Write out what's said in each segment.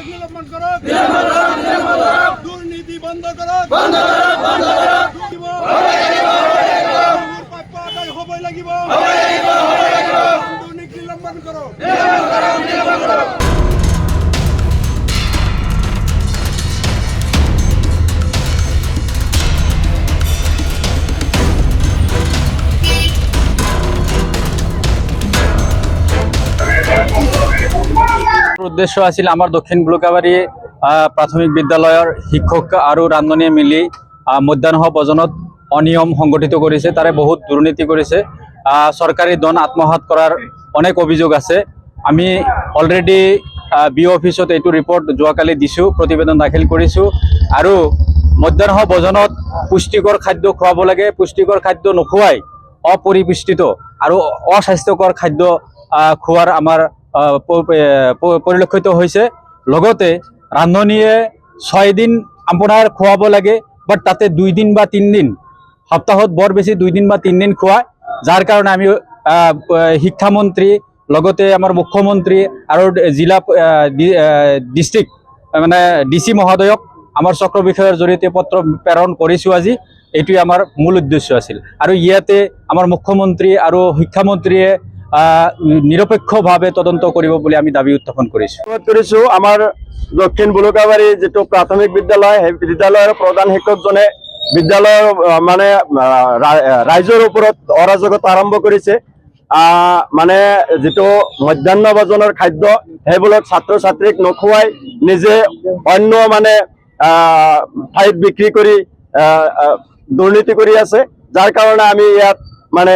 নিলম্বন কৰো, দুৰ্নীতি বন্ধ কৰো, প্ৰাপ্য আদায় হবই লাগিব, দুৰ্নীতি নিলম্বন কৰো। উদ্দেশ্য আছিল আমাৰ দক্ষিণ ব্লকাবাৰী প্ৰাথমিক বিদ্যালয়ৰ শিক্ষক আৰু ৰান্ধনীয়ে মিলি মধ্যাহ্ন ভোজনত অনিয়ম সংগঠিত কৰিছে, তাৰে বহুত দুৰ্নীতি কৰিছে। চৰকাৰী ধন আত্মসাৎ কৰাৰ অনেক অভিযোগ আছে। আমি অলৰেডি বিঅ' অফিচত এইটো ৰিপৰ্ট যোৱাকালি দিছোঁ, প্ৰতিবেদন দাখিল কৰিছোঁ। আৰু মধ্যাহ্ন ভোজনত পুষ্টিকৰ খাদ্য খুৱাব লাগে, পুষ্টিকৰ খাদ্য নোখোৱাই অপৰিপুষ্টিত আৰু অস্বাস্থ্যকৰ খাদ্য খোৱাৰ আমাৰ পৰিলক্ষিত হৈছে। লগতে ৰান্ধনীয়ে 6 দিন আপোনাৰ খুৱাব লাগে, বাট তাতে 2 দিন বা 3 দিন, সপ্তাহত বৰ বেছি 2 দিন বা 3 দিন খুৱায়। যাৰ কাৰণে আমি শিক্ষামন্ত্ৰী লগতে আমাৰ মুখ্যমন্ত্ৰী আৰু জিলা ডিষ্ট্ৰিক্ট মানে DC মহোদয়ক আমাৰ চক্ৰ বিষয়ৰ জৰিয়তে পত্ৰ প্ৰেৰণ কৰিছোঁ আজি। এইটোৱে আমাৰ মূল উদ্দেশ্য আছিল। আৰু ইয়াতে আমাৰ মুখ্যমন্ত্ৰী আৰু শিক্ষামন্ত্ৰীয়ে নিৰপেক্ষভাৱে তদন্ত কৰিব বুলি আমি দাবী উত্থাপন কৰিছোঁ। আমাৰ দক্ষিণ ব্লকাবাৰী যিটো প্ৰাথমিক বিদ্যালয়, সেই বিদ্যালয়ৰ প্ৰধান শিক্ষকজনে বিদ্যালয়ৰ মানে ৰাইজৰ ওপৰত অৰাজকতা আৰম্ভ কৰিছে। মানে যিটো মধ্যাহ্ন ভোজনৰ খাদ্য সেইবিলাক ছাত্ৰ ছাত্ৰীক নোখোৱাই নিজে অন্য মানে ঠাইত বিক্ৰী কৰি দুৰ্নীতি কৰি আছে। যাৰ কাৰণে আমি ইয়াত মানে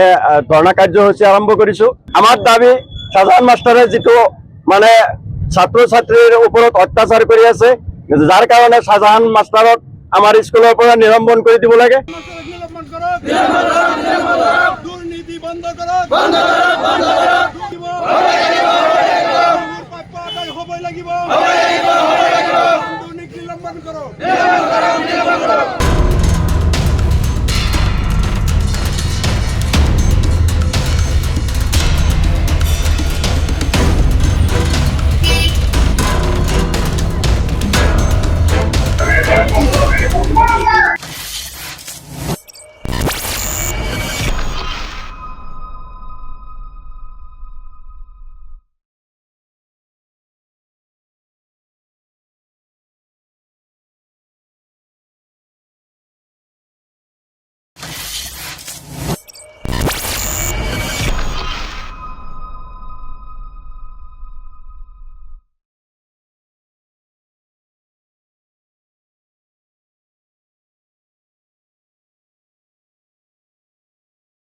ধৰ্ণা কাৰ্যসূচী আৰম্ভ কৰিছোঁ। আমাৰ দাবী, শাহজাহান মাষ্টাৰে যিটো মানে ছাত্ৰ ছাত্ৰীৰ ওপৰত অত্যাচাৰ কৰি আছে, যাৰ কাৰণে শাহজাহান মাষ্টাৰক আমাৰ স্কুলৰ পৰা নিলম্বন কৰি দিব লাগে। দুৰ্নীতি বন্ধ কৰো, প্ৰাপ্য আদায় হবই লাগিব, দুৰ্নীতি নিলম্বন কৰো।